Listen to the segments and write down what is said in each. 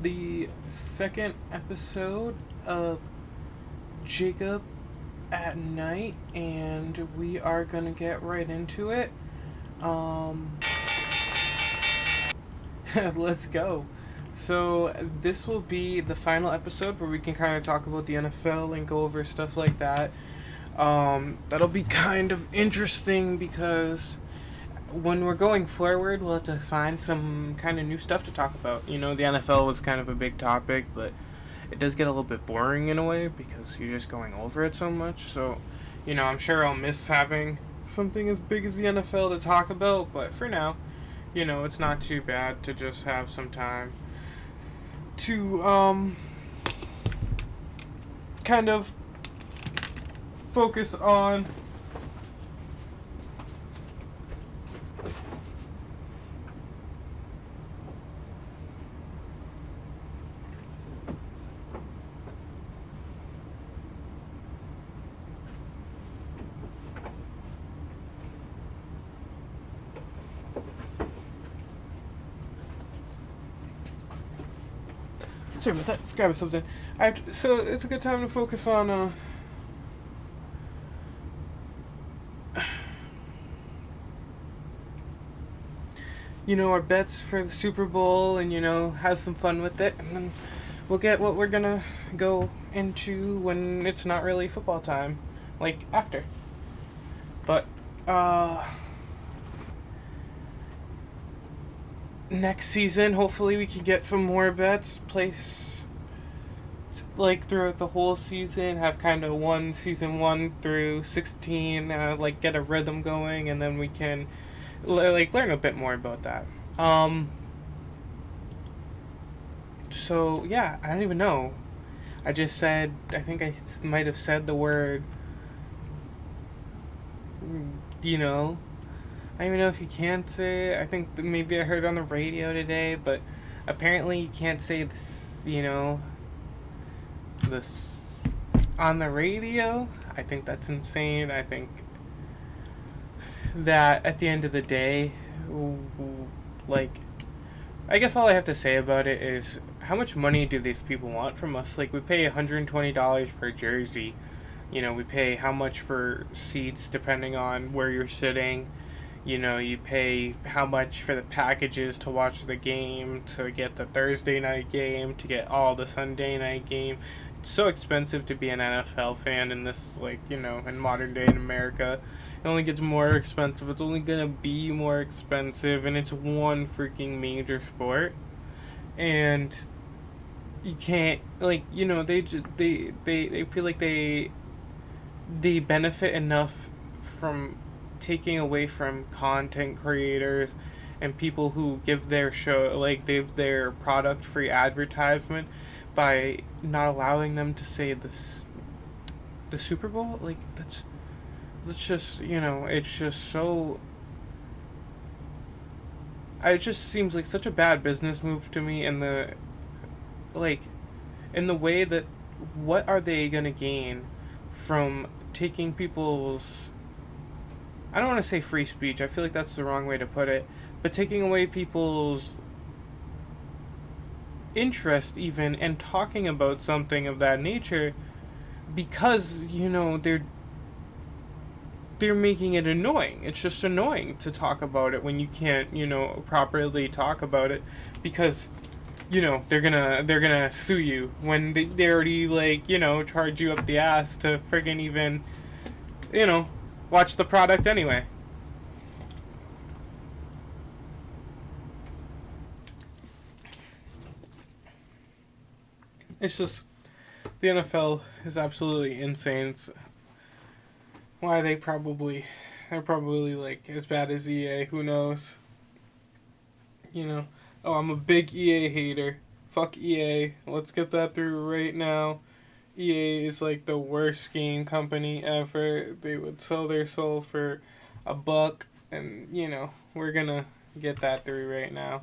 the second episode of JakeUp at Night, and we are gonna get right into it. Um, let's go. So, this will be the final episode where we can kind of talk about the NFL and go over stuff like that. That'll be kind of interesting because when we're going forward, we'll have to find some kind of new stuff to talk about. You know, the NFL was kind of a big topic, but it does get a little bit boring in a way because you're just going over it so much. So, I'm sure I'll miss having something as big as the NFL to talk about, but for now, it's not too bad to just have some time to kind of focus on sorry about that. Let's grab something. So it's a good time to focus on our bets for the Super Bowl, and have some fun with it, and then we'll get what we're gonna go into when it's not really football time, like after. But next season, hopefully we can get some more bets place like throughout the whole season, have kind of season 1 through 16, like get a rhythm going, and then we can learn a bit more about that. So yeah, I don't even know. I just said, I think I might have said the word, I don't even know if you can say it. I think maybe I heard it on the radio today, but apparently you can't say this, this on the radio. I think that's insane. I think that at the end of the day, like, I guess all I have to say about it is how much money do these people want from us? Like, we pay $120 per jersey. We pay how much for seats depending on where you're sitting. You pay how much for the packages to watch the game, to get the Thursday night game, to get all the Sunday night game. It's so expensive to be an NFL fan in this, in modern day in America. It only gets more expensive. It's only gonna be more expensive, and it's one freaking major sport. And you can't, they feel like they benefit enough from taking away from content creators and people who give their show, give their product free advertisement, by not allowing them to say this the Super Bowl. That's just, it's just so, it just seems like such a bad business move to me. And in the way that, what are they gonna gain from taking people's, I don't want to say free speech, I feel like that's the wrong way to put it, but taking away people's interest even and talking about something of that nature, because they're making it annoying. It's just annoying to talk about it when you can't properly talk about it, because they're gonna sue you when they already charge you up the ass to friggin' even watch the product anyway. It's just, the NFL is absolutely insane. It's why they're probably like as bad as EA. Who knows? Oh, I'm a big EA hater. Fuck EA. Let's get that through right now. EA is like the worst game company ever. They would sell their soul for $1, and we're gonna get that through right now.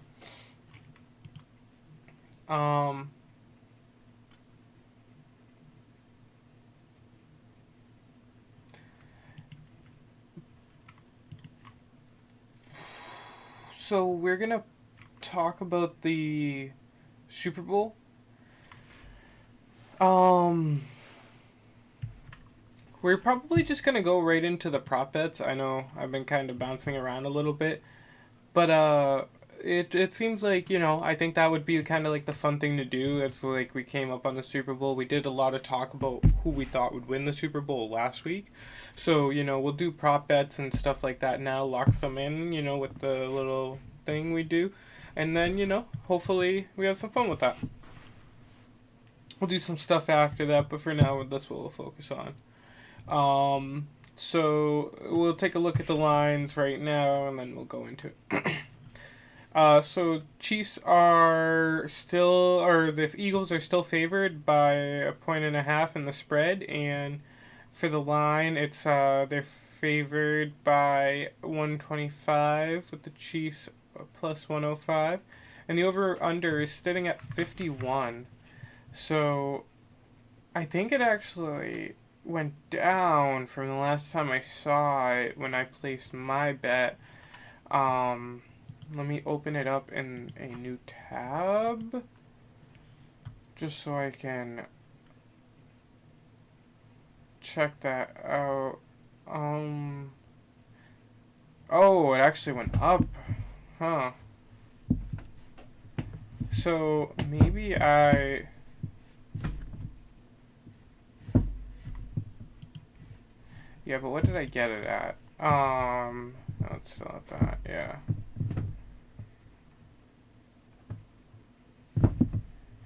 So we're gonna talk about the Super Bowl. Um, we're probably just gonna go right into the prop bets. I know I've been kind of bouncing around a little bit, but it seems like, I think that would be kind of like the fun thing to do. It's like we came up on the Super Bowl. We did a lot of talk about who we thought would win the Super Bowl last week. So, we'll do prop bets and stuff like that now, lock them in, with the little thing we do. And then, hopefully we have some fun with that. We'll do some stuff after that, but for now, that's what we'll focus on. So we'll take a look at the lines right now, and then we'll go into it. So Chiefs are still, or the Eagles are still favored by 1.5 in the spread, and for the line, it's they're favored by 125 with the Chiefs plus 105, and the over under is sitting at 51. So I think it actually went down from the last time I saw it when I placed my bet. Let me open it up in a new tab just so I can check that out. Oh, it actually went up. Huh. So maybe yeah, but what did I get it at? No, it's still at that, yeah.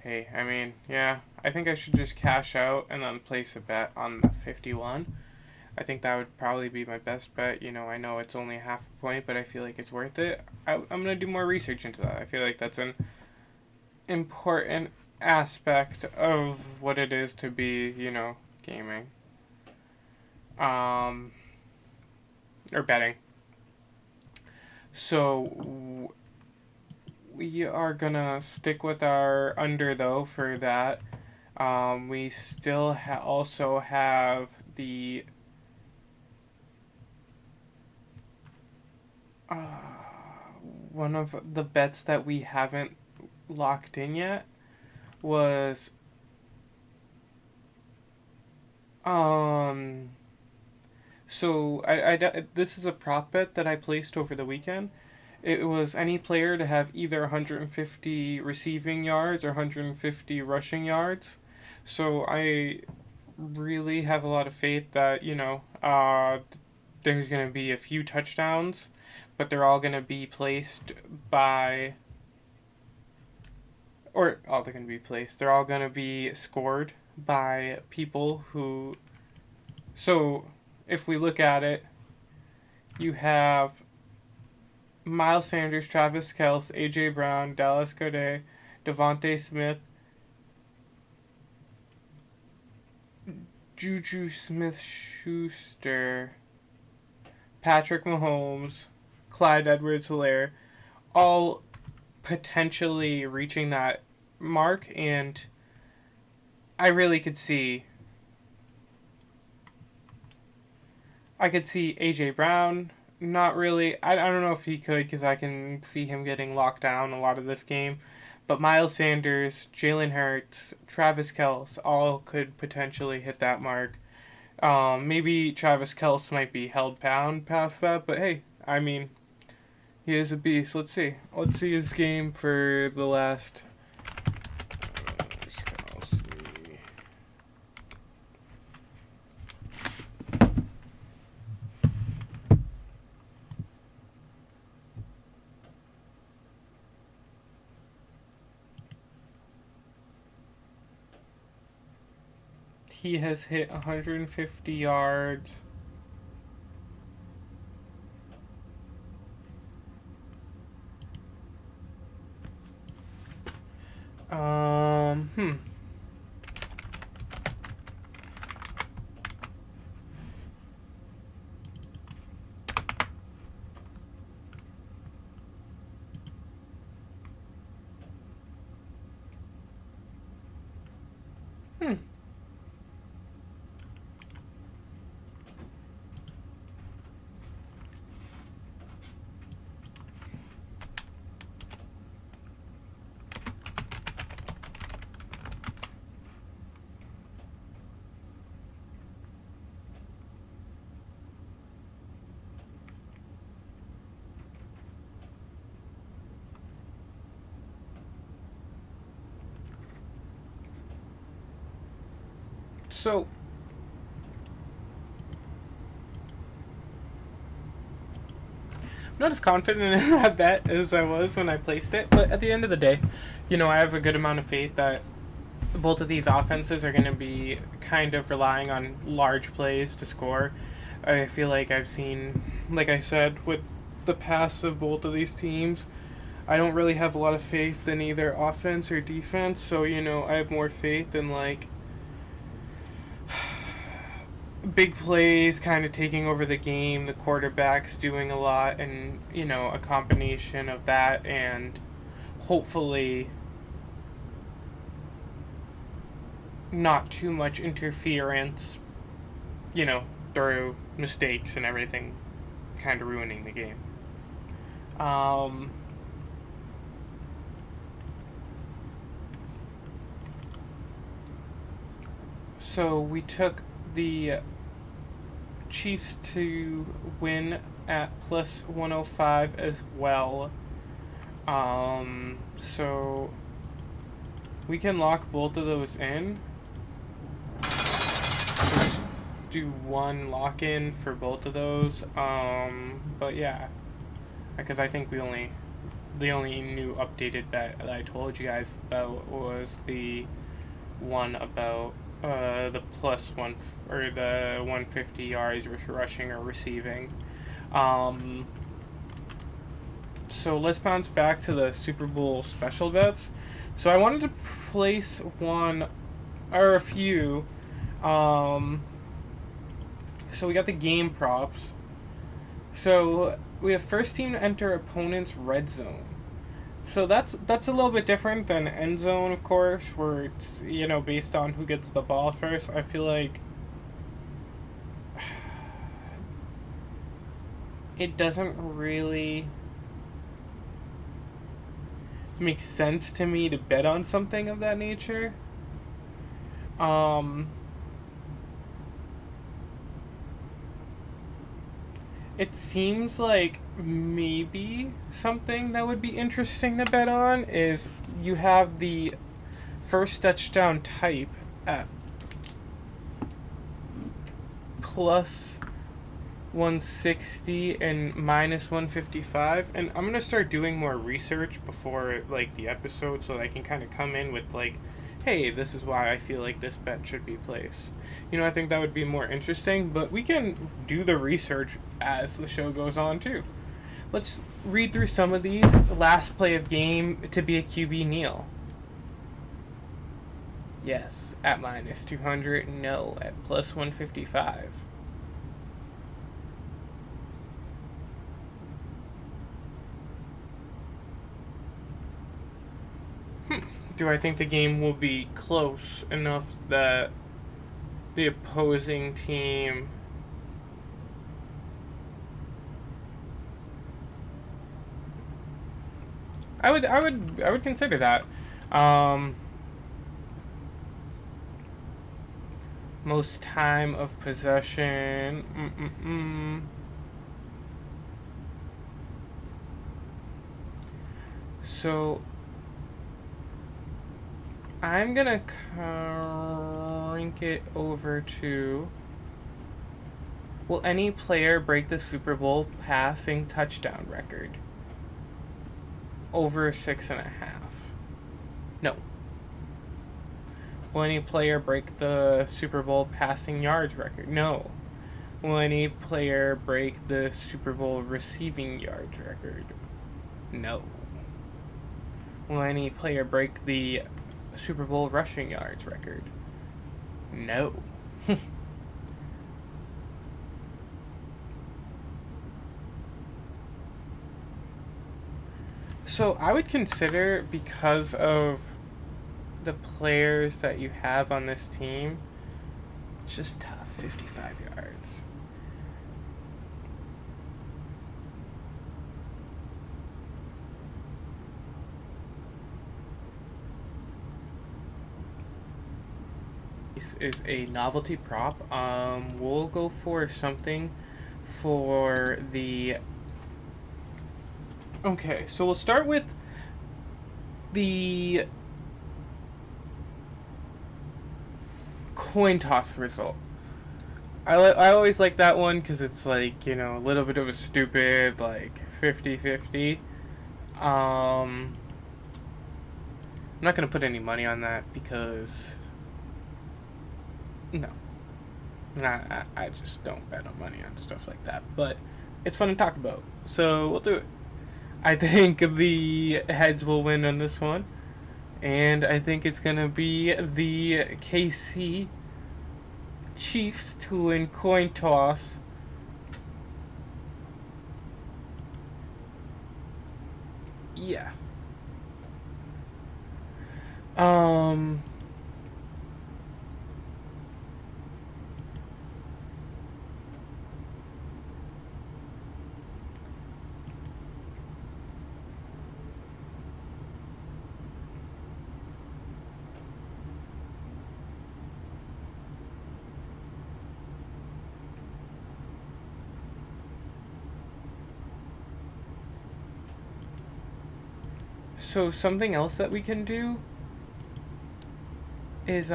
Hey, I mean, yeah, I think I should just cash out and then place a bet on the 51. I think that would probably be my best bet. I know it's only half a point, but I feel like it's worth it. I'm going to do more research into that. I feel like that's an important aspect of what it is to be, gaming. Or betting. So we are gonna stick with our under though for that. We still also have the one of the bets that we haven't locked in yet was so this is a prop bet that I placed over the weekend. It was any player to have either 150 receiving yards or 150 rushing yards. So I really have a lot of faith that, there's going to be a few touchdowns, but they're all going to be placed by, or all they're going to be placed, they're all going to be scored by people who, so if we look at it, you have Miles Sanders, Travis Kelce, A.J. Brown, Dallas Goedert, Devontae Smith, Juju Smith-Schuster, Patrick Mahomes, Clyde Edwards-Helaire, all potentially reaching that mark, and I really could see A.J. Brown. Not really. I don't know if he could, because I can see him getting locked down a lot of this game. But Miles Sanders, Jalen Hurts, Travis Kelce all could potentially hit that mark. Maybe Travis Kelce might be held bound past that, but hey, I mean, he is a beast. Let's see. Let's see his game for the last. He has hit 150 yards. Hmm. So I'm not as confident in that bet as I was when I placed it, but at the end of the day, I have a good amount of faith that both of these offenses are going to be kind of relying on large plays to score. I feel like I've seen, like I said, with the past of both of these teams, I don't really have a lot of faith in either offense or defense, so, I have more faith in, like, big plays kind of taking over the game, the quarterbacks doing a lot, and, a combination of that and hopefully not too much interference, through mistakes and everything kind of ruining the game. So we took the Chiefs to win at plus 105 as well. So we can lock both of those in. Just do one lock in for both of those. But yeah, because I think the only new updated bet that I told you guys about was the one about the plus one or the 150 yards rushing or receiving. So let's bounce back to the Super Bowl special bets. So I wanted to place one or a few. So we got the game props. So we have first team to enter opponent's red zone. So that's a little bit different than end zone, of course, where it's based on who gets the ball first. I feel like it doesn't really make sense to me to bet on something of that nature. It seems like maybe something that would be interesting to bet on is you have the first touchdown type at plus 160 and minus 155, and I'm gonna start doing more research before like the episode so that I can kind of come in with like, hey, this is why I feel like this bet should be placed. I think that would be more interesting, but we can do the research as the show goes on too. Let's read through some of these. Last play of game to be a QB kneel. Yes, at minus 200. No, at plus 155. Do I think the game will be close enough that the opposing team I would consider that. Most time of possession. So I'm gonna crank it over to, will any player break the Super Bowl passing touchdown record? Over 6.5. No. Will any player break the Super Bowl passing yards record? No. Will any player break the Super Bowl receiving yards record? No. Will any player break the Super Bowl rushing yards record? No. So I would consider, because of the players that you have on this team, it's just tough. 55 yards. This is a novelty prop. We'll go for something for the... Okay, so we'll start with the coin toss result. I always like that one because it's like, a little bit of a stupid, like, 50-50. I'm not going to put any money on that because, no. I just don't bet on money on stuff like that. But it's fun to talk about. So we'll do it. I think the heads will win on this one. And I think it's going to be the KC Chiefs to win coin toss. Yeah. Um so something else that we can do is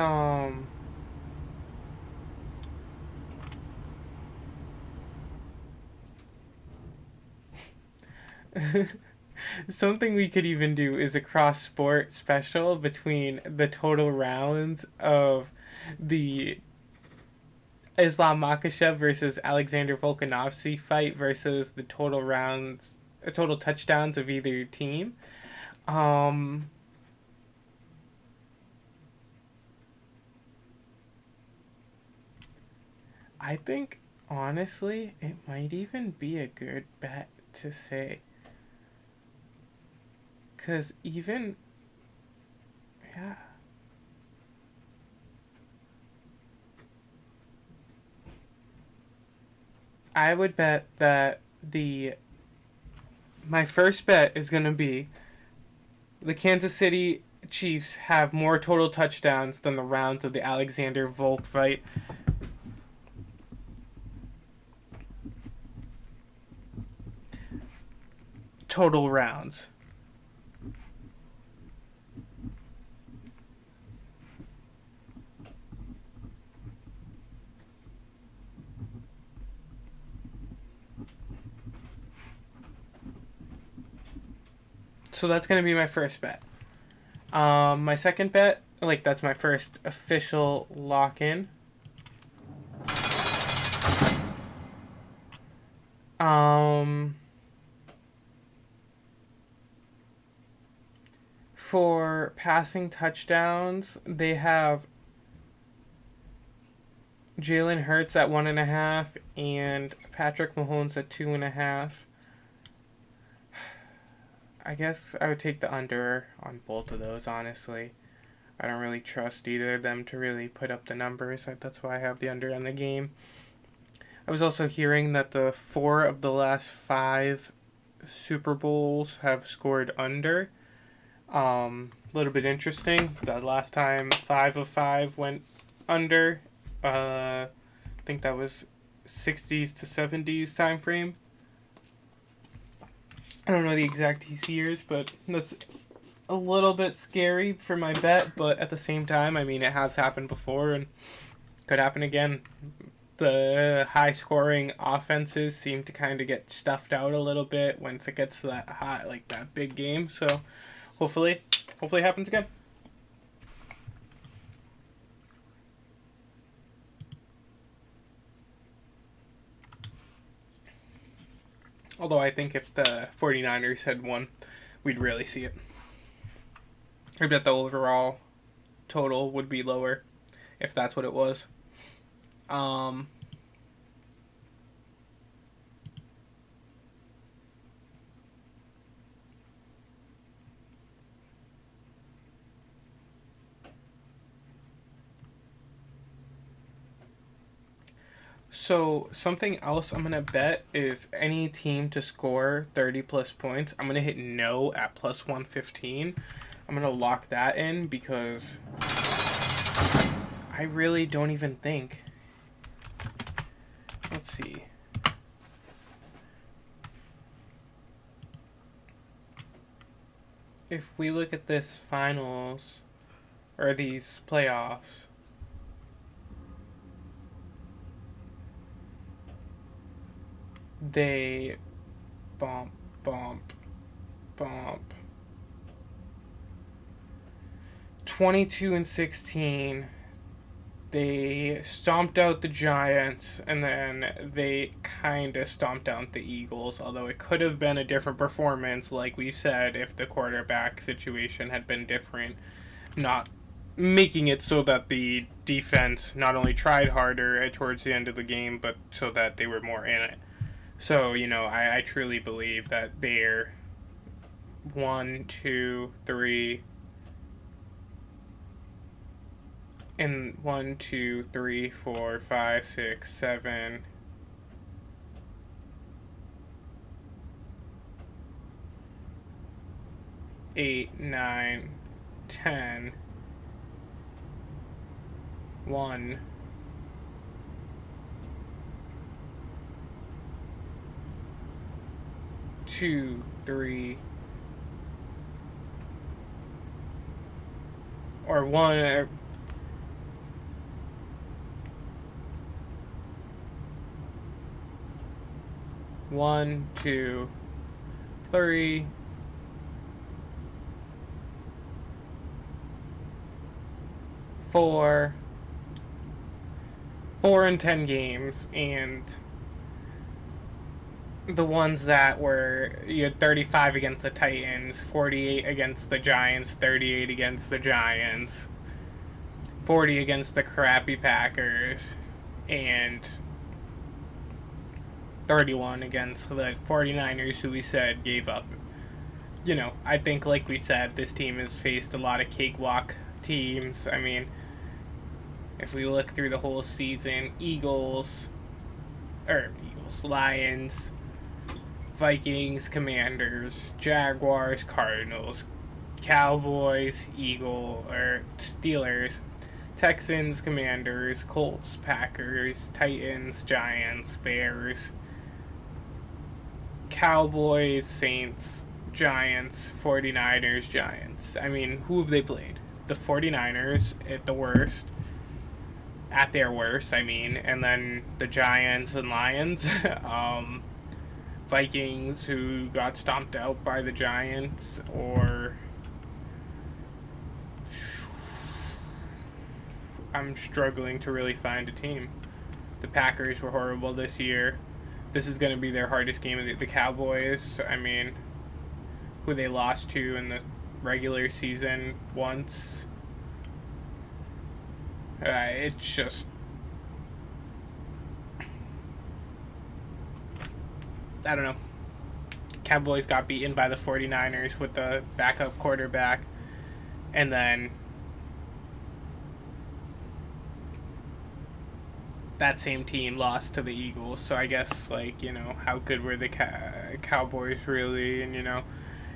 something we could even do is a cross sport special between the total rounds of the Islam Makhachev versus Alexander Volkanovski fight versus the total touchdowns of either team. Um, I think honestly it might even be a good bet to say, cause even yeah. I would bet that the my first bet is going to be the Kansas City Chiefs have more total touchdowns than the rounds of the Alexander Volk fight. Total rounds. So that's going to be my first bet. My second bet, like that's my first official lock in. For passing touchdowns, they have Jalen Hurts at 1.5 and Patrick Mahomes at 2.5. I guess I would take the under on both of those, honestly. I don't really trust either of them to really put up the numbers. That's why I have the under on the game. I was also hearing that the 4 of the last 5 Super Bowls have scored under. A little bit interesting. The last time 5 of 5 went under, I think that was 60s to 70s time frame. I don't know the exact years, but that's a little bit scary for my bet. But at the same time, I mean, it has happened before and could happen again. The high-scoring offenses seem to kind of get stuffed out a little bit once it gets to that high, like that big game. So hopefully it happens again. Although I think if the 49ers had won, we'd really see it. I bet the overall total would be lower if that's what it was. So something else I'm gonna bet is any team to score 30 plus points. I'm gonna hit no at plus 115. I'm gonna lock that in because I really don't even think. Let's see. If we look at this finals or these playoffs, they bump, bump, bump. 22-16. They stomped out the Giants, and then they kind of stomped out the Eagles, although it could have been a different performance, like we said, if the quarterback situation had been different, not making it so that the defense not only tried harder towards the end of the game, but so that they were more in it. So, I truly believe that they're 1, 2, 3, and 1, 2, 3, 4, 5, 6, 7, 8, 9, 10, 1, 2, 3, or 1. 1, 2, 3, 4, 4 and 10 games, and the ones that were, you had 35 against the Titans, 48 against the Giants, 38 against the Giants, 40 against the crappy Packers, and 31 against the 49ers, who we said gave up. I think, like we said, this team has faced a lot of cakewalk teams. I mean, if we look through the whole season, Lions, Vikings, Commanders, Jaguars, Cardinals, Cowboys, Steelers, Texans, Commanders, Colts, Packers, Titans, Giants, Bears, Cowboys, Saints, Giants, 49ers, Giants. I mean, who have they played? The 49ers at their worst, and then the Giants and Lions, Vikings, who got stomped out by the Giants, or I'm struggling to really find a team. The Packers were horrible this year. This is going to be their hardest game. The Cowboys, who they lost to in the regular season once. It's just, I don't know. Cowboys got beaten by the 49ers with the backup quarterback, and then that same team lost to the Eagles. So I guess, how good were the Cowboys really? And,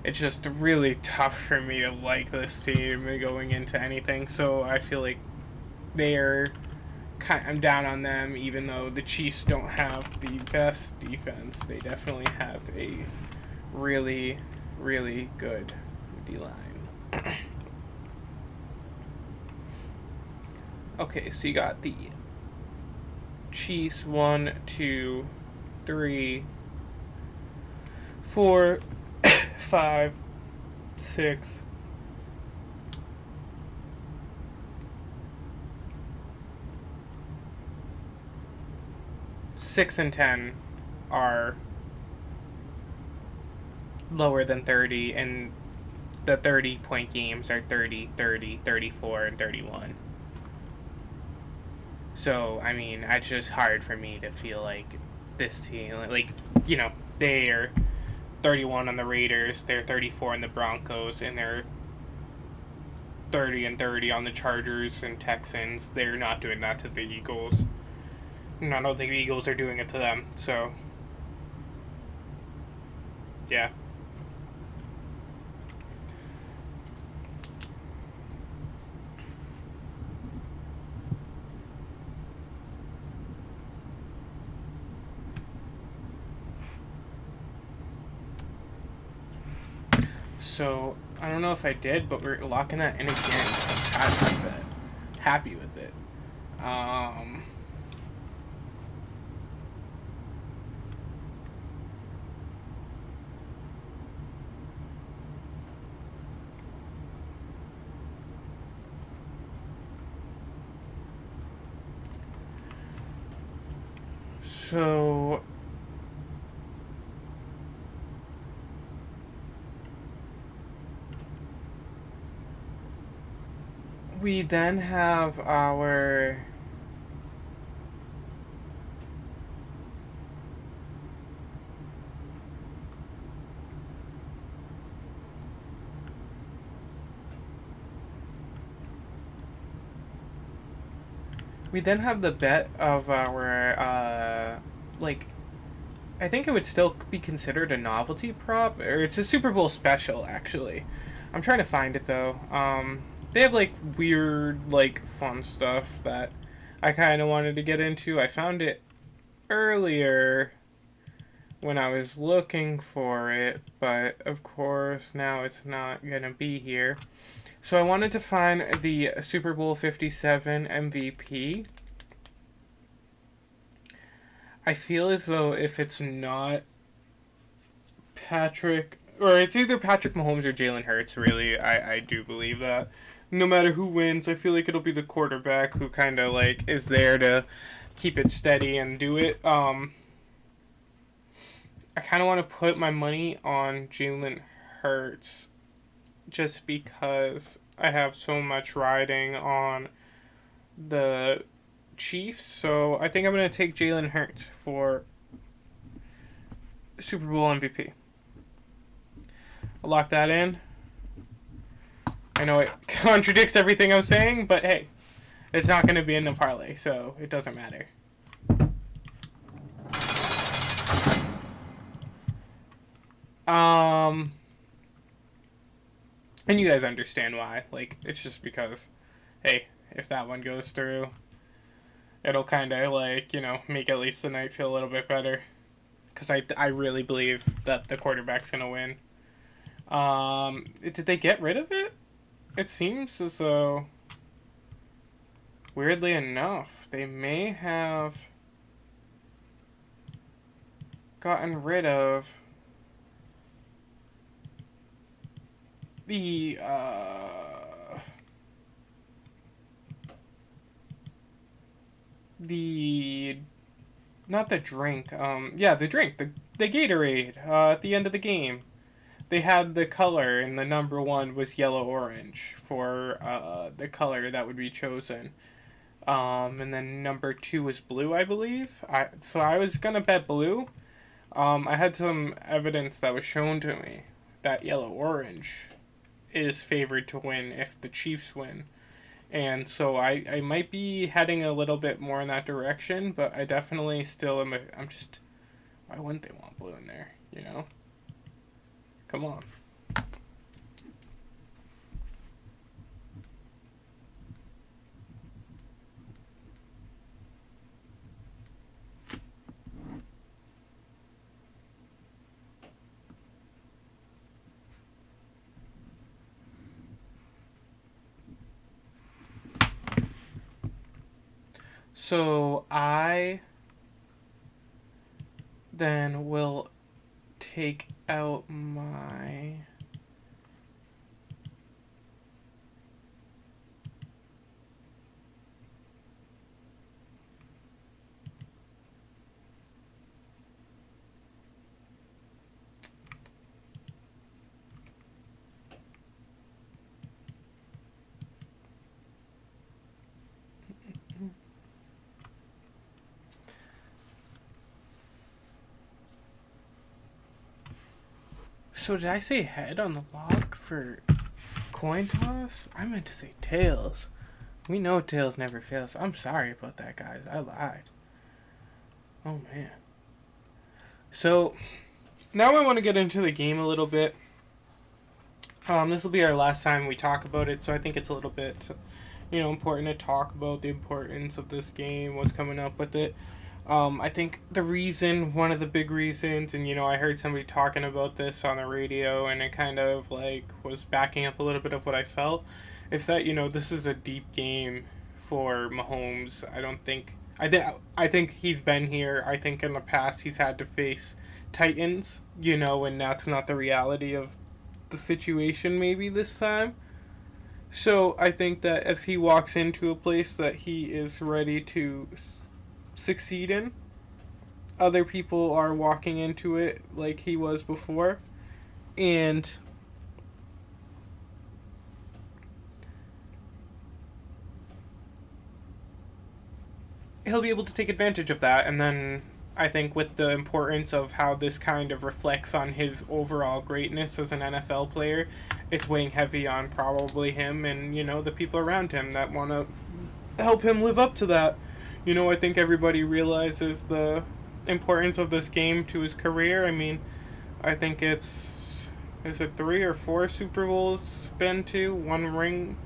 it's just really tough for me to like this team going into anything. So I feel like I'm down on them, even though the Chiefs don't have the best defense. They definitely have a really, really good D-line. Okay, so you got the Chiefs 1, 2, 3, 4, 5, 6, 6 and 10 are lower than 30, and the 30-point games are 30, 30, 34, and 31. So, it's just hard for me to feel like this team, they're 31 on the Raiders, they're 34 on the Broncos, and they're 30 and 30 on the Chargers and Texans. They're not doing that to the Eagles. And I don't think the Eagles are doing it to them. So, yeah. So, I don't know if I did, but we're locking that in again. I'm happy with it. So we then have our the bet of our like I think it would still be considered a novelty prop, or it's a Super Bowl special actually. I'm trying to find it though. They have like weird, like fun stuff that I kind of wanted to get into. I found it earlier when I was looking for it, but of course now it's not gonna be here. So I wanted to find the Super Bowl 57 MVP. I feel as though if it's not Patrick, or it's either Patrick Mahomes or Jalen Hurts, really, I do believe that. No matter who wins, I feel like it'll be the quarterback who kind of like is there to keep it steady and do it. I kind of want to put my money on Jalen Hurts just because I have so much riding on the Chiefs. So I think I'm going to take Jalen Hurts for Super Bowl MVP. I'll lock that in. I know it contradicts everything I'm saying, but hey, it's not going to be in the parlay, so it doesn't matter. And you guys understand why. Like, it's just because, hey, if that one goes through, it'll kind of, like, you know, make at least the night feel a little bit better. Because I really believe that the quarterback's going to win. Did they get rid of it? It seems as though, weirdly enough, they may have gotten rid of the not the drink, the drink, the Gatorade, at the end of the game. They had the color, and the number one was yellow orange for the color that would be chosen. And then number two was blue, I believe. So I was gonna bet blue. I had some evidence that was shown to me that yellow orange is favored to win if the Chiefs win. And so I might be heading a little bit more in that direction, but I definitely still am. I'm just, why wouldn't they want blue in there? You know? Come on. So I then will take out my So did I say head on the lock for coin toss? I meant to say tails. We know tails never fails. I'm sorry about that, guys. I lied. Oh, man. So, now I want to get into the game a little bit. This will be our last time we talk about it, so I think it's a little bit, important to talk about the importance of this game, what's coming up with it. I think one of the big reasons, and I heard somebody talking about this on the radio, and it kind of like was backing up a little bit of what I felt, is that this is a deep game for Mahomes. I think he's been here. I think in the past he's had to face Titans, and that's not the reality of the situation maybe this time. So I think that if he walks into a place that he is ready to succeed in, other people are walking into it like he was before, and he'll be able to take advantage of that. And then I think with the importance of how this kind of reflects on his overall greatness as an NFL player, it's weighing heavy on probably him and, the people around him that want to help him live up to that. I think everybody realizes the importance of this game to his career. I mean, I think is it 3 or 4 Super Bowls been to, 1 ring?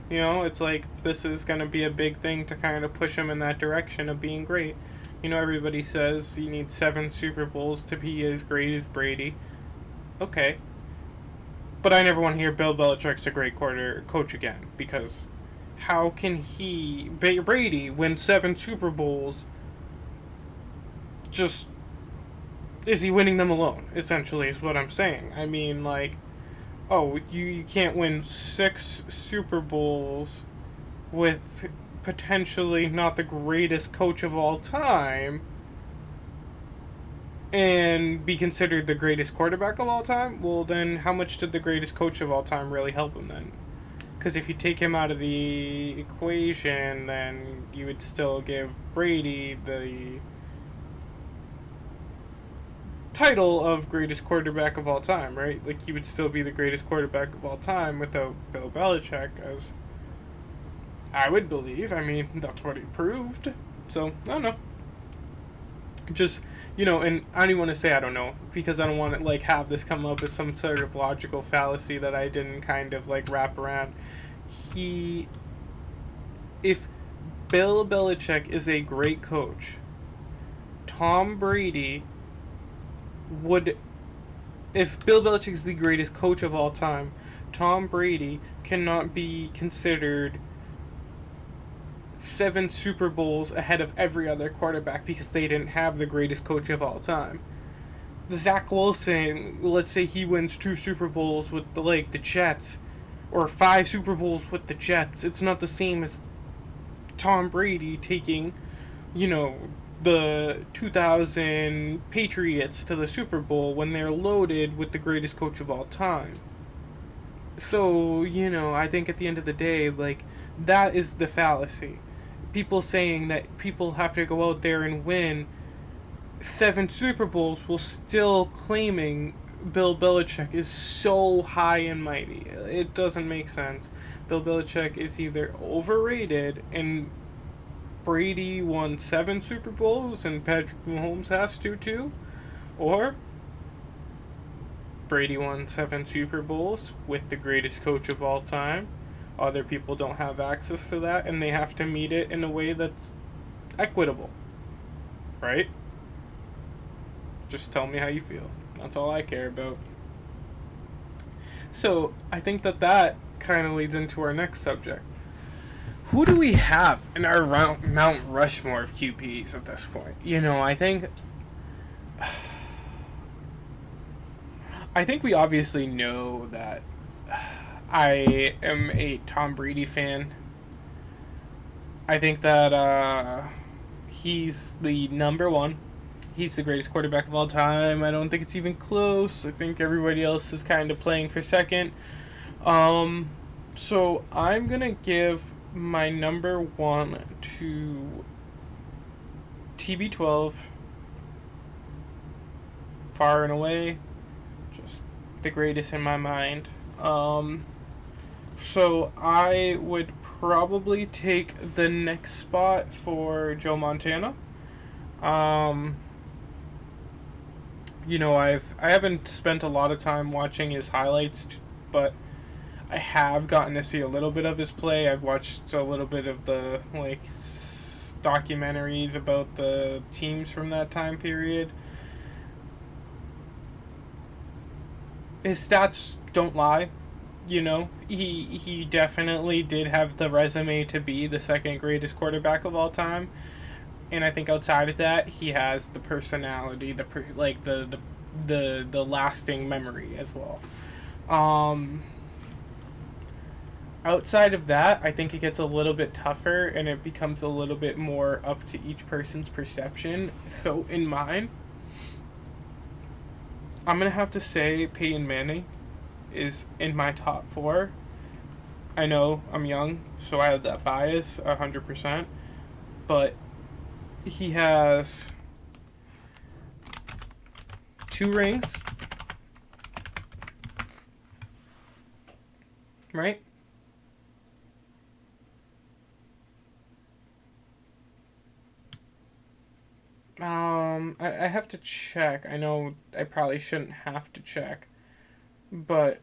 It's like this is going to be a big thing to kind of push him in that direction of being great. Everybody says you need 7 Super Bowls to be as great as Brady. Okay. But I never want to hear Bill Belichick's a great coach again, because how can Brady, win 7 Super Bowls? Just, is he winning them alone, essentially, is what I'm saying. I mean, like, oh, you can't win 6 Super Bowls with potentially not the greatest coach of all time and be considered the greatest quarterback of all time. Well, then how much did the greatest coach of all time really help him then? Because if you take him out of the equation, then you would still give Brady the title of greatest quarterback of all time, right? Like, he would still be the greatest quarterback of all time without Bill Belichick, as I would believe. I mean, that's what he proved. So, I don't know. Just, and I don't even want to say I don't know, because I don't want to, like, have this come up as some sort of logical fallacy that I didn't kind of, like, wrap around. If Bill Belichick is a great coach, Tom Brady if Bill Belichick is the greatest coach of all time, Tom Brady cannot be considered 7 Super Bowls ahead of every other quarterback because they didn't have the greatest coach of all time. Zach Wilson, let's say he wins 2 Super Bowls with the Jets, or 5 Super Bowls with the Jets. It's not the same as Tom Brady taking, the 2000 Patriots to the Super Bowl when they're loaded with the greatest coach of all time. So, I think at the end of the day, that is the fallacy. People saying that people have to go out there and win 7 Super Bowls while still claiming Bill Belichick is so high and mighty. It doesn't make sense. Bill Belichick is either overrated, and Brady won 7 Super Bowls and Patrick Mahomes has to too, or Brady won 7 Super Bowls with the greatest coach of all time. Other people don't have access to that, and they have to meet it in a way that's equitable. Right? Just tell me how you feel. That's all I care about. So, I think that kind of leads into our next subject. Who do we have in our Mount Rushmore of QPs at this point? I think we obviously know that I am a Tom Brady fan. I think that he's the number 1. He's the greatest quarterback of all time. I don't think it's even close. I think everybody else is kind of playing for second. So I'm going to give my number 1 to TB12. Far and away. Just the greatest in my mind. So I would probably take the next spot for Joe Montana. I haven't spent a lot of time watching his highlights, but I have gotten to see a little bit of his play. I've watched a little bit of the documentaries about the teams from that time period. His stats don't lie. He definitely did have the resume to be the second greatest quarterback of all time. And I think outside of that, he has the personality, the lasting memory as well. Outside of that, I think it gets a little bit tougher and it becomes a little bit more up to each person's perception. So in mine, I'm gonna have to say Peyton Manning is in my top four. I know I'm young, so I have that bias 100%, but he has two rings, right? I have to check. I know I probably shouldn't have to check, but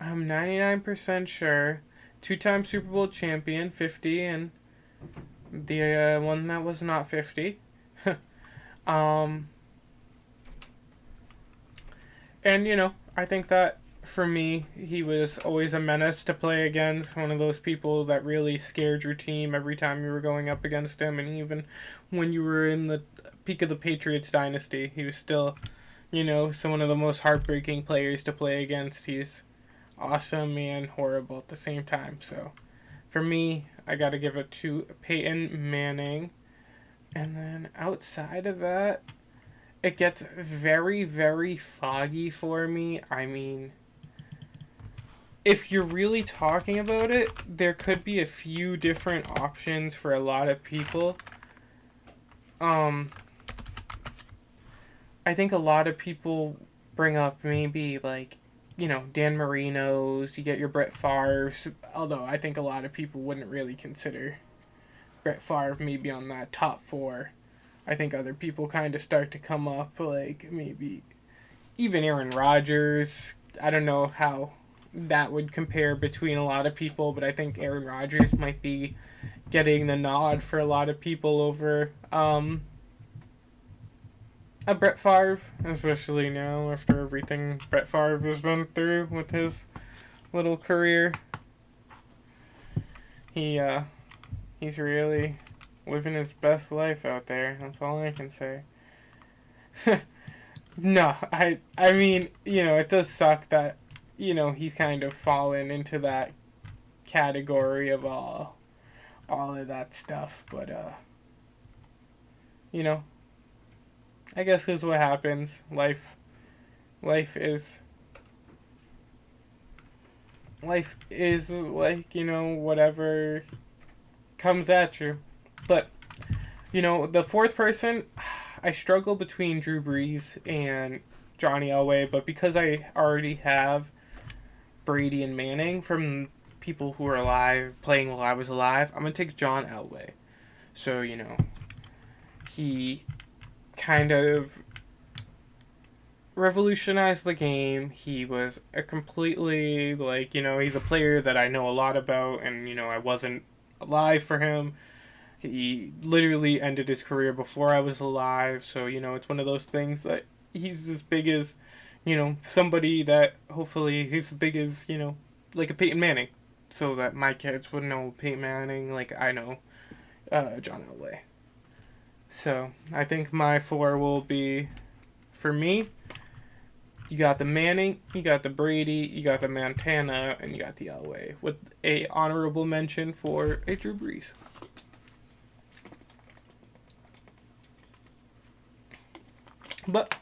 I'm 99% sure. Two-time Super Bowl champion, 50, and the one that was not 50. um, and, I think that for me, he was always a menace to play against. One of those people that really scared your team every time you were going up against him. And even when you were in the peak of the Patriots dynasty, he was still, one of the most heartbreaking players to play against. He's awesome and horrible at the same time. So for me, I got to give it to Peyton Manning. And then outside of that, it gets very, very foggy for me. I mean, if you're really talking about it, there could be a few different options for a lot of people. I think a lot of people bring up maybe like, Dan Marino's, you get your Brett Favre's, although I think a lot of people wouldn't really consider Brett Favre maybe on that top four. I think other people kind of start to come up, like maybe even Aaron Rodgers. I don't know how that would compare between a lot of people, but I think Aaron Rodgers might be getting the nod for a lot of people over a Brett Favre, especially now after everything Brett Favre has been through with his little career. He's really living his best life out there. That's all I can say. No, I mean, it does suck that, he's kind of fallen into that category of all of that stuff, but I guess is what happens. Life is like, whatever comes at you. But, the fourth person, I struggle between Drew Brees and Johnny Elway, but because I already have Brady and Manning from people who are alive, playing while I was alive, I'm going to take John Elway. So, he kind of revolutionized the game. He was a completely, he's a player that I know a lot about, and, I wasn't alive for him. He literally ended his career before I was alive, so, it's one of those things that he's as big as, somebody that hopefully he's as big as, like a Peyton Manning, so that my kids would know Peyton Manning like I know John Elway. So, I think my four will be, for me, you got the Manning, you got the Brady, you got the Montana, and you got the Elway, with a honorable mention for a Drew Brees. But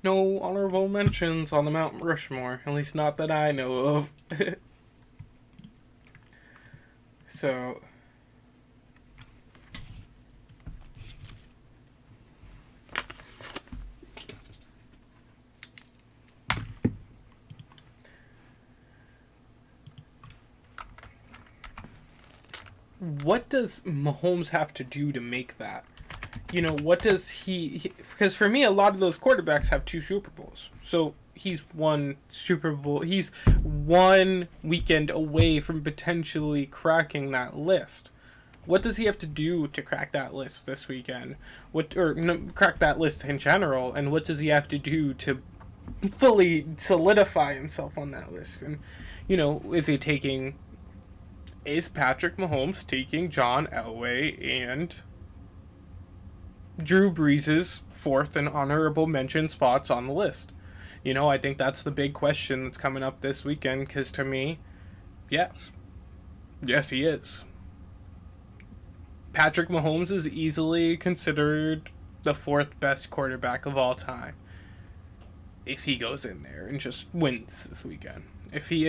no honorable mentions on the Mount Rushmore, at least not that I know of. So, what does Mahomes have to do to make that? What does he because for me, a lot of those quarterbacks have 2 Super Bowls. So he's one Super Bowl. He's one weekend away from potentially cracking that list. What does he have to do to crack that list this weekend? Crack that list in general? And what does he have to do to fully solidify himself on that list? And, is Patrick Mahomes taking John Elway and Drew Brees' fourth and honorable mention spots on the list? I think that's the big question that's coming up this weekend, because to me, Yes. Yes, he is. Patrick Mahomes is easily considered the fourth best quarterback of all time if he goes in there and just wins this weekend. If he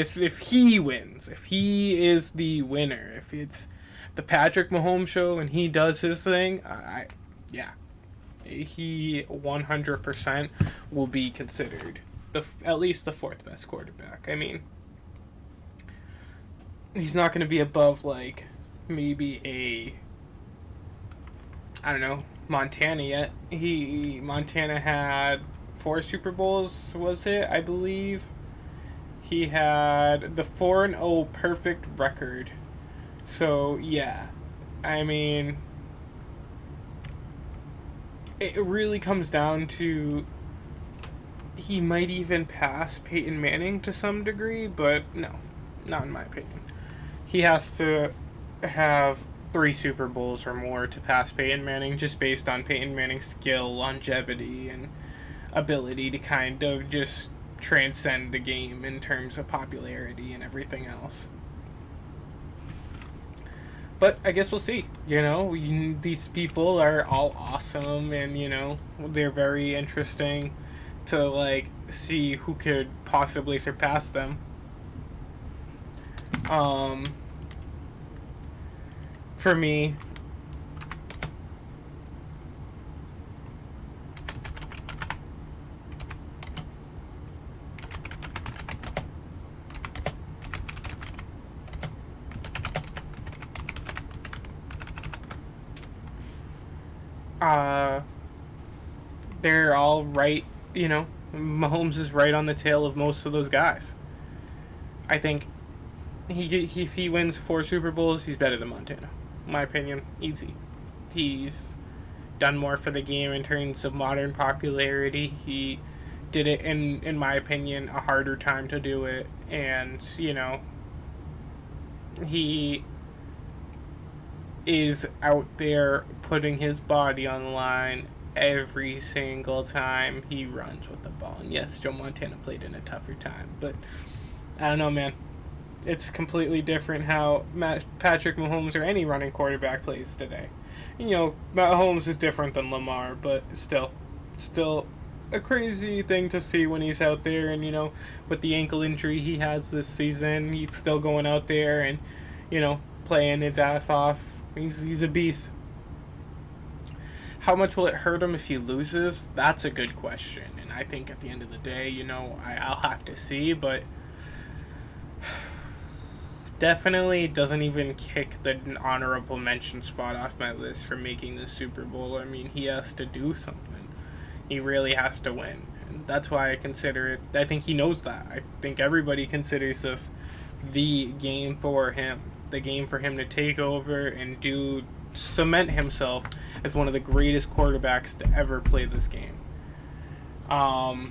wins, if he is the winner, if it's the Patrick Mahomes show and he does his thing, yeah, he 100% will be considered at least the fourth best quarterback. I mean, he's not going to be above like maybe a, I don't know, Montana yet. Montana had 4 Super Bowls, was it? I believe he had the 4-0 perfect record. So yeah, I mean, it really comes down to he might even pass Peyton Manning to some degree, but no, not in my opinion. He has to have 3 Super Bowls or more to pass Peyton Manning, just based on Peyton Manning's skill, longevity, and ability to kind of just transcend the game in terms of popularity and everything else. But I guess we'll see. These people are all awesome, and they're very interesting to like see who could possibly surpass them. For me, they're all right. Mahomes is right on the tail of most of those guys. I think if he wins 4 Super Bowls, he's better than Montana. In my opinion, easy. He's done more for the game in terms of modern popularity. He did it in my opinion, a harder time to do it, and he is out there putting his body on the line every single time he runs with the ball. And yes, Joe Montana played in a tougher time, but I don't know, man. It's completely different how Patrick Mahomes or any running quarterback plays today. Mahomes is different than Lamar, but still a crazy thing to see when he's out there. And with the ankle injury he has this season, he's still going out there and playing his ass off. He's a beast. How much will it hurt him if he loses? That's a good question, and I think at the end of the day, I'll have to see, but definitely doesn't even kick the honorable mention spot off my list for making the Super Bowl. I mean, he has to do something. He really has to win, and that's why I consider it. I think he knows that. I think everybody considers this the game for him. The game for him to take over and cement himself as one of the greatest quarterbacks to ever play this game. I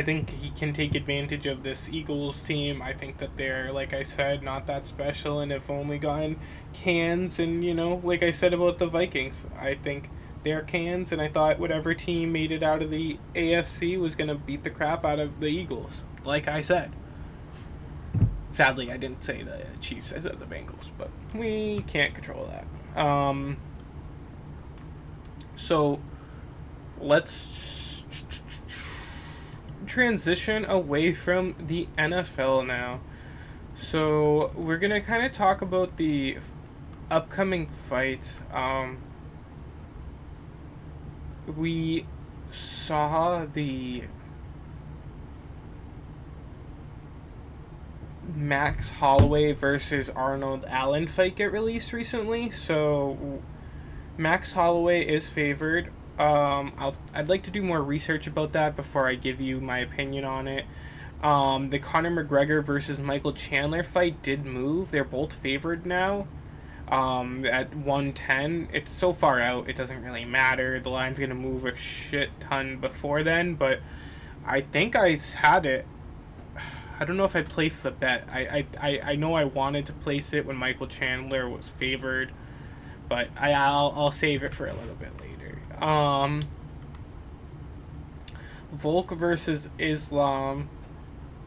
think he can take advantage of this Eagles team. I think that they're, like I said, not that special and have only gotten cans. And, like I said about the Vikings, I think they're cans. And I thought whatever team made it out of the AFC was going to beat the crap out of the Eagles, like I said. Sadly, I didn't say the Chiefs, I said the Bengals, but we can't control that. So let's transition away from the NFL now. So we're going to kind of talk about the upcoming fights. We saw the Max Holloway versus Arnold Allen fight get released recently. So Max Holloway is favored. I'd like to do more research about that before I give you my opinion on it. The Conor McGregor versus Michael Chandler fight did move. They're both favored now. At 110. It's so far out, it doesn't really matter. The line's gonna move a shit ton before then, but I think I had it. I don't know if I placed the bet. I know I wanted to place it when Michael Chandler was favored, but I'll save it for a little bit later. Volk versus Islam.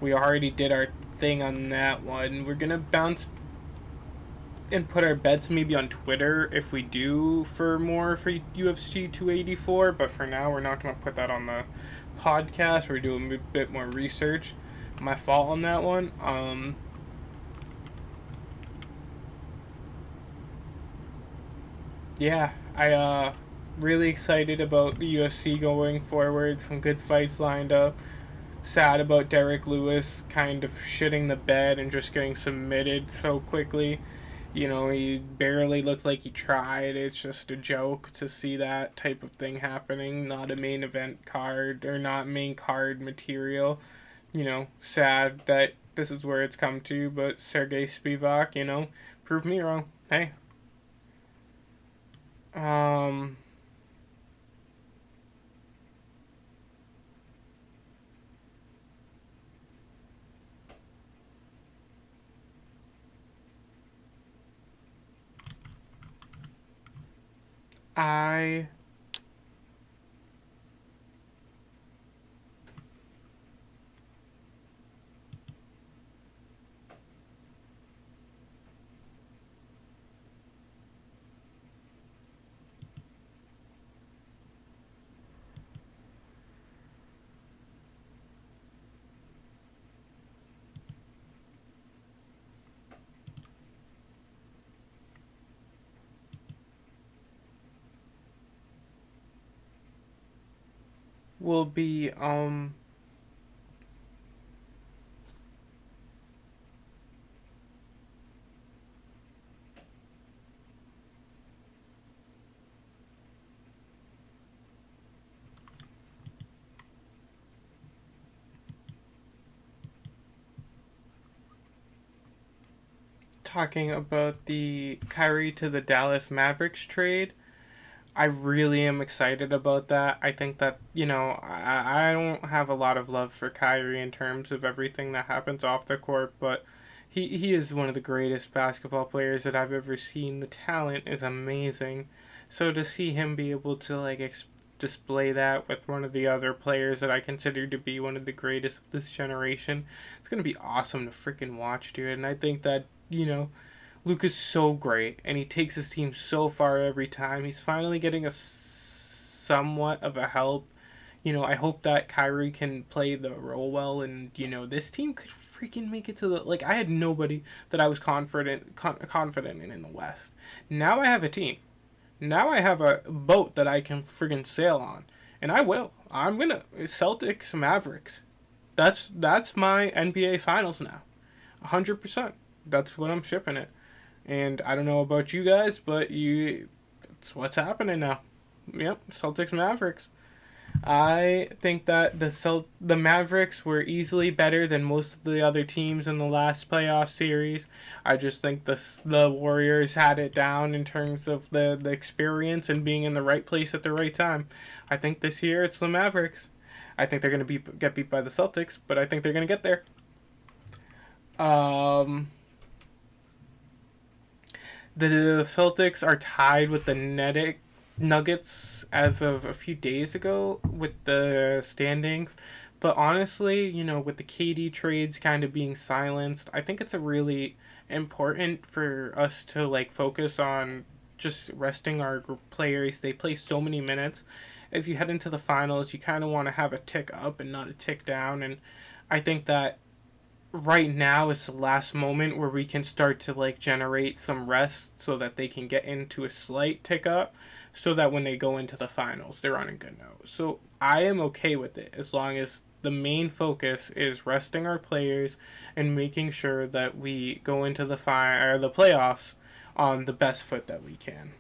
We already did our thing on that one. We're gonna bounce and put our bets maybe on Twitter if we do for more for UFC 284. But for now, we're not gonna put that on the podcast. We're doing a bit more research. My fault on that one. Yeah, I really excited about the UFC going forward. Some good fights lined up. Sad about Derek Lewis kind of shitting the bed and just getting submitted so quickly. You know, he barely looked like he tried. It's just a joke to see that type of thing happening. Not a main event card or not main card material. You know, sad that this is where it's come to. But Sergey Spivak, you know, proved me wrong. Hey. Um, I will be talking about the Kyrie to the Dallas Mavericks trade. I really am excited about that. I think that, you know, I don't have a lot of love for Kyrie in terms of everything that happens off the court, but he is one of the greatest basketball players that I've ever seen. The talent is amazing. So to see him be able to, like, display that with one of the other players that I consider to be one of the greatest of this generation, it's going to be awesome to freaking watch, dude. And I think that, you know, Luke is so great, and he takes his team so far every time. He's finally getting a somewhat of a help. You know, I hope that Kyrie can play the role well, and you know, this team could freaking make it to the like. I had nobody that I was confident in the West. Now I have a team. Now I have a boat that I can friggin' sail on, and I will. I'm gonna Celtics Mavericks. That's my NBA Finals now, 100%. That's what I'm shipping it. And I don't know about you guys, but it's what's happening now. Yep, Celtics Mavericks. I think that the Mavericks were easily better than most of the other teams in the last playoff series. I just think the Warriors had it down in terms of the experience and being in the right place at the right time. I think this year it's the Mavericks. I think they're going to get beat by the Celtics, but I think they're going to get there. Um, the Celtics are tied with the Nuggets as of a few days ago with the standings. But honestly, you know, with the KD trades kind of being silenced, I think it's a really important for us to like focus on just resting our players. They play so many minutes. As you head into the finals, you kind of want to have a tick up and not a tick down. And I think that right now is the last moment where we can start to like generate some rest so that they can get into a slight tick up so that when they go into the finals they're on a good note. So I am okay with it as long as the main focus is resting our players and making sure that we go into the the playoffs on the best foot that we can.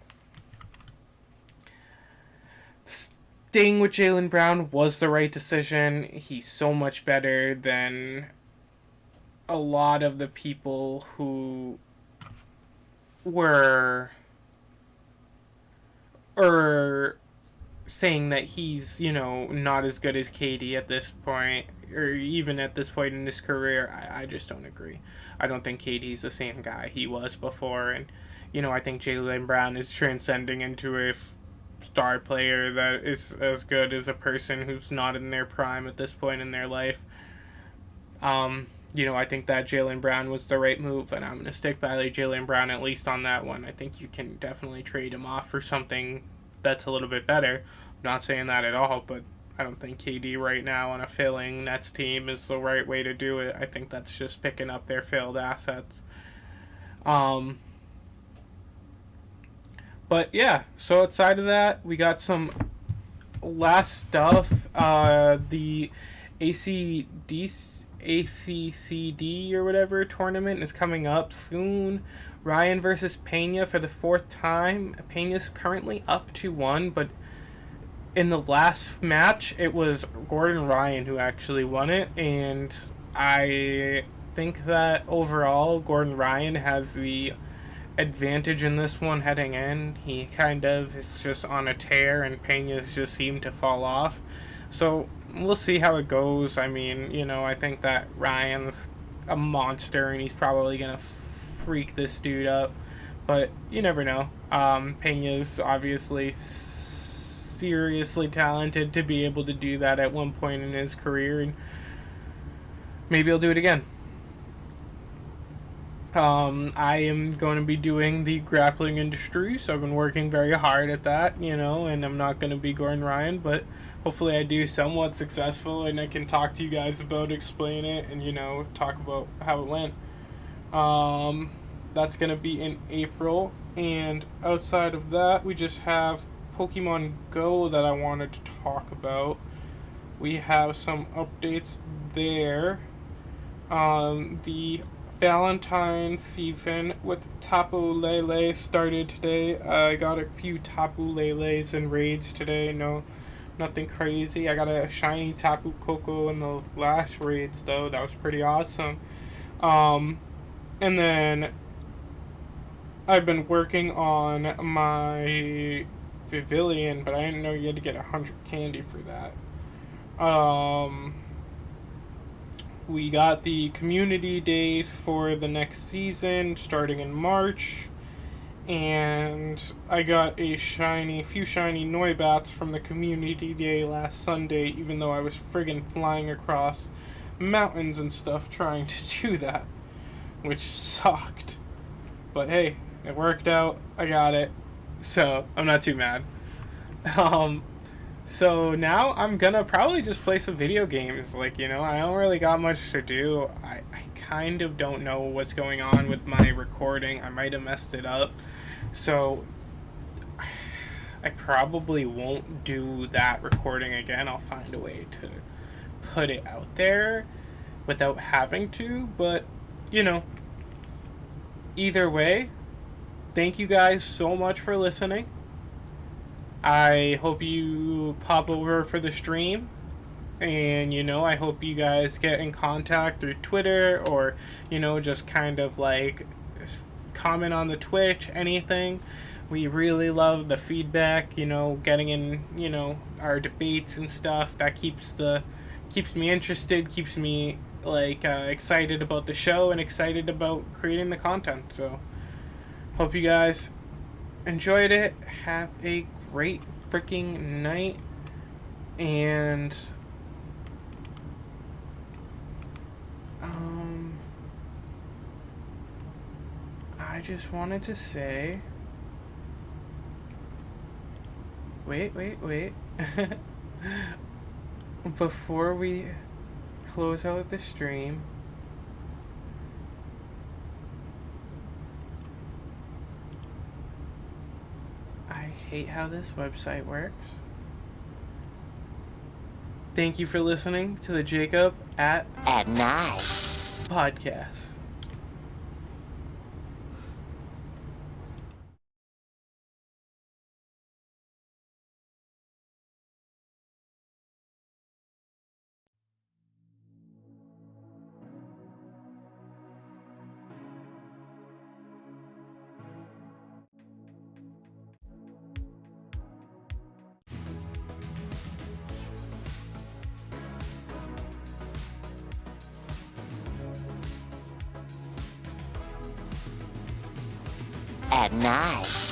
Staying with Jaylen Brown was the right decision. He's so much better than a lot of the people who were or saying that he's, you know, not as good as KD at this point, or even at this point in his career. I just don't agree. I don't think KD's the same guy he was before, and, you know, I think Jaylen Brown is transcending into a star player that is as good as a person who's not in their prime at this point in their life. I think that Jaylen Brown was the right move, and I'm going to stick by Jaylen Brown at least on that one. I think you can definitely trade him off for something that's a little bit better. I'm not saying that at all, but I don't think KD right now on a failing Nets team is the right way to do it. I think that's just picking up their failed assets. But yeah, so outside of that, we got some last stuff. The ACCD or whatever tournament is coming up soon. Ryan versus Pena for the fourth time. Pena's currently up 2-1, but in the last match, it was Gordon Ryan who actually won it, and I think that overall, Gordon Ryan has the advantage in this one heading in. He kind of is just on a tear, and Pena's just seemed to fall off. So we'll see how it goes. I mean, I think that Ryan's a monster, and he's probably going to freak this dude up. But you never know. Pena's obviously seriously talented to be able to do that at one point in his career, and maybe he'll do it again. I am going to be doing the grappling industry, so I've been working very hard at that, and I'm not going to be Gordon Ryan, but hopefully I do somewhat successful, and I can talk to you guys about it, explain it, and, talk about how it went. That's going to be in April, and outside of that, we just have Pokemon Go that I wanted to talk about. We have some updates there. The Valentine season with Tapu Lele started today. I got a few Tapu Leles in raids today. No, nothing crazy. I got a shiny Tapu Koko in the last raids though. That was pretty awesome. And then I've been working on my Vivillon, but I didn't know you had to get 100 candy for that. We got the community days for the next season starting in March, and I got a few shiny Noibats from the community day last Sunday, even though I was friggin' flying across mountains and stuff trying to do that, which sucked. But hey, it worked out. I got it, so I'm not too mad. So now I'm gonna probably just play some video games. I don't really got much to do. I kind of don't know what's going on with my recording. I might have messed it up. So I probably won't do that recording again. I'll find a way to put it out there without having to. But, either way, thank you guys so much for listening. I hope you pop over for the stream, and I hope you guys get in contact through Twitter, or just kind of comment on the Twitch, anything. We really love the feedback, getting in our debates and stuff. That keeps me interested, keeps me excited about the show and excited about creating the content. So hope you guys enjoyed it. Have a great freaking night, and I just wanted to say, wait before we close out the stream, I hate how this website works. Thank you for listening to the JakeUp at Night podcast. At night.